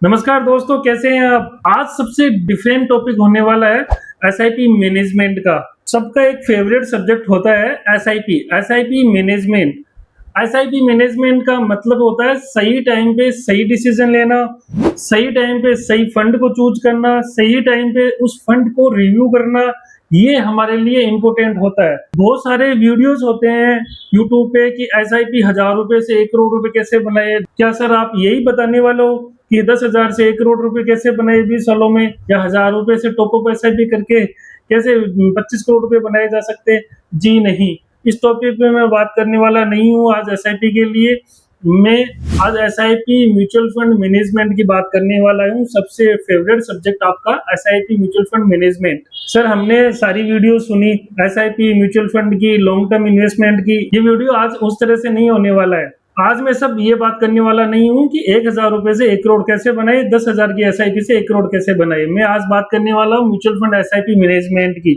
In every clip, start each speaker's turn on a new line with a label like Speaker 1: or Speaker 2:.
Speaker 1: नमस्कार दोस्तों, कैसे हैं आप। आज सबसे डिफरेंट टॉपिक होने वाला है एसआईपी मैनेजमेंट का। सबका एक फेवरेट सब्जेक्ट होता है एसआईपी मैनेजमेंट। एसआईपी मैनेजमेंट का मतलब होता है सही टाइम पे सही डिसीजन लेना, सही टाइम पे सही फंड को चूज करना, सही टाइम पे उस फंड को रिव्यू करना। ये हमारे लिए इम्पोर्टेंट होता है। बहुत सारे वीडियोस होते हैं यूट्यूब पे कि एसआईपी 1000 रुपए से 1 करोड़ रुपए कैसे बनाए। क्या सर आप यही बताने वाले हो कि 10,000 से 1 करोड़ रुपए कैसे बनाए 20 सालों में, या 1000 रुपए से टॉपअप एसआईपी करके कैसे 25 करोड़ रुपए बनाए जा सकते हैं? जी नहीं, इस टॉपिक पे मैं बात करने वाला नहीं हूँ आज एसआईपी के लिए। मैं आज एसआईपी म्यूचुअल फंड मैनेजमेंट की बात करने वाला हूँ। सबसे फेवरेट सब्जेक्ट आपका SIP mutual fund management. Sir हमने सारी वीडियो सुनी एसआईपी म्यूचुअल फंड की, लॉन्ग टर्म इन्वेस्टमेंट की। ये वीडियो आज उस तरह से नहीं होने वाला है। आज मैं सब ये बात करने वाला नहीं हूँ कि 1000 रुपए से 1 करोड़ कैसे बनाए, 10,000 की एसआईपी से 1 करोड़ कैसे बनाए। मैं आज बात करने वाला हूँ म्यूचुअल फंड एसआईपी मैनेजमेंट की,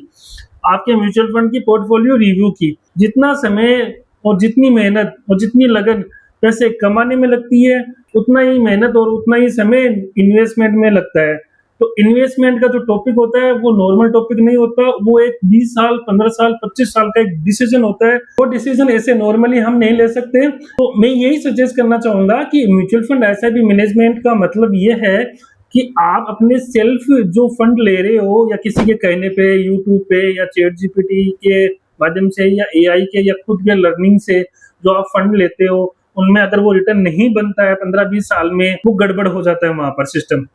Speaker 1: आपके म्यूचुअल फंड की पोर्टफोलियो रिव्यू की। जितना समय और जितनी मेहनत और जितनी लगन पैसे कमाने में लगती है, उतना ही मेहनत और उतना ही समय इन्वेस्टमेंट में लगता है। तो इन्वेस्टमेंट का जो टॉपिक होता है वो नॉर्मल टॉपिक नहीं होता, वो एक 20 साल 15 साल 25 साल का एक डिसीजन होता है। वो डिसीजन ऐसे नॉर्मली हम नहीं ले सकते। तो मैं यही सजेस्ट करना चाहूंगा कि म्यूचुअल फंड एसआईपी मैनेजमेंट का मतलब ये है कि आप अपने सेल्फ जो फंड ले रहे हो, या किसी के कहने पे, यूट्यूब पे या चैट जीपीटी के माध्यम से, या एआई के, या खुद के लर्निंग से जो आप फंड लेते हो, उनमें अगर वो रिटर्न नहीं बनता है 15-20 साल में, वो गड़बड़ हो जाता है वहां पर सिस्टम।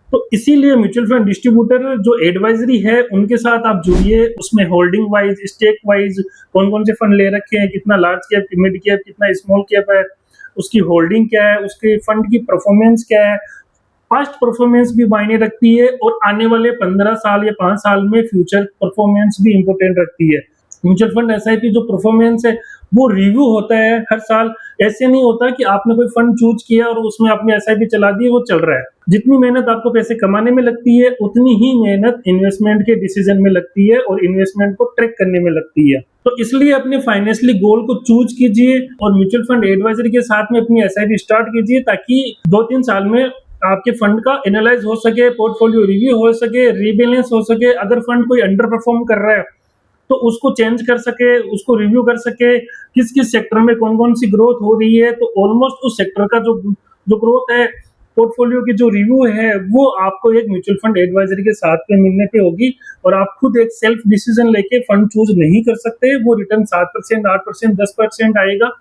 Speaker 1: तो इसीलिए म्यूचुअल फंड डिस्ट्रीब्यूटर जो एडवाइजरी है उनके साथ आप जुड़िए। उसमें होल्डिंग वाइज, स्टेक वाइज कौन कौन से फंड ले रखे हैं, कितना लार्ज कैप, मिड कैप, कितना स्मॉल कैप है, उसकी होल्डिंग क्या है, उसके फंड की परफॉर्मेंस क्या है। पास्ट परफॉर्मेंस भी मायने रखती है और आने वाले 15 साल या 5 साल में फ्यूचर परफॉर्मेंस भी इंपॉर्टेंट रखती है। म्यूचुअल फंड एसआईपी जो परफॉर्मेंस है वो रिव्यू होता है हर साल। ऐसे नहीं होता कि आपने कोई फंड चूज किया और उसमें आपने एसआईपी चला दी, वो चल रहा है। जितनी मेहनत आपको पैसे कमाने में लगती है, उतनी ही मेहनत इन्वेस्टमेंट के डिसीजन में लगती है और इन्वेस्टमेंट को ट्रैक करने में लगती है। तो इसलिए अपने फाइनेंशियली गोल को चूज कीजिए और म्यूचुअल फंड एडवाइजरी के साथ में अपनी एसआईपी स्टार्ट कीजिए, ताकि 2-3 साल में आपके फंड का एनालाइज हो सके, पोर्टफोलियो रिव्यू हो सके, रीबैलेंस हो सके। अगर फंड कोई अंडर परफॉर्म कर रहा है तो उसको चेंज कर सके, उसको रिव्यू कर सके, किस किस सेक्टर में कौन कौन सी ग्रोथ हो रही है। तो ऑलमोस्ट उस सेक्टर का जो ग्रोथ है, पोर्टफोलियो की जो रिव्यू है, वो आपको एक म्यूचुअल फंड एडवाइजरी के साथ में मिलने पे होगी। और आप खुद एक सेल्फ डिसीजन लेके फंड चूज नहीं कर सकते। वो रिटर्न 7%, 8%, 10% आएगा,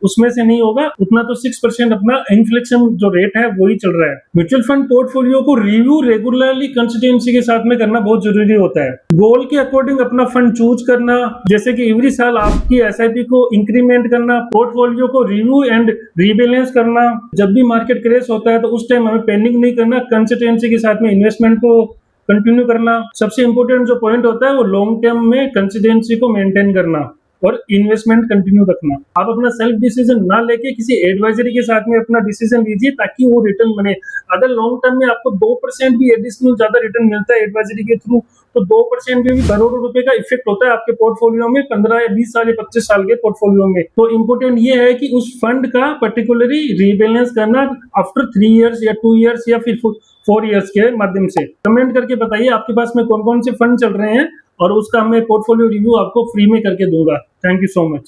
Speaker 1: उसमें से नहीं होगा। उतना तो 6% अपना इन्फ्लेशन जो रेट है वही चल रहा है। म्यूचुअल फंड पोर्टफोलियो को रिव्यू रेगुलरली कंसिस्टेंसी के साथ में करना बहुत जरूरी होता है। गोल के अकॉर्डिंग अपना फंड चूज करना, जैसे कि एवरी साल आपकी एसआईपी को इंक्रीमेंट करना, पोर्टफोलियो को रिव्यू एंड रीबैलेंस करना। जब भी मार्केट क्रैश होता है तो उस टाइम हमें पैनिक नहीं करना, कंसिस्टेंसी के साथ में इन्वेस्टमेंट को कंटिन्यू करना। सबसे इंपॉर्टेंट जो पॉइंट होता है वो लॉन्ग टर्म में कंसिस्टेंसी को मेंटेन करना और इन्वेस्टमेंट कंटिन्यू रखना। आप अपना सेल्फ डिसीजन ना लेके किसी एडवाइजरी के साथ में अपना डिसीजन लीजिए, ताकि वो रिटर्न बने। अगर लॉन्ग टर्म में आपको 2% भी एडिशनल ज्यादा रिटर्न मिलता है एडवाइजरी के थ्रू, तो 2% में भी करोड़ों रुपए का इफेक्ट होता है आपके पोर्टफोलियो में, 15 या 20 साल या 25 साल के पोर्टफोलियो में। तो इम्पोर्टेंट ये है कि उस फंड का पर्टिकुलरली रीबैलेंस करना आफ्टर 3 इयर्स या 2 इयर्स या फिर 4 इयर्स के माध्यम से। कमेंट करके बताइए आपके पास में कौन कौन से फंड चल रहे हैं, और उसका मैं पोर्टफोलियो रिव्यू आपको फ्री में करके दूंगा। Thank you so much.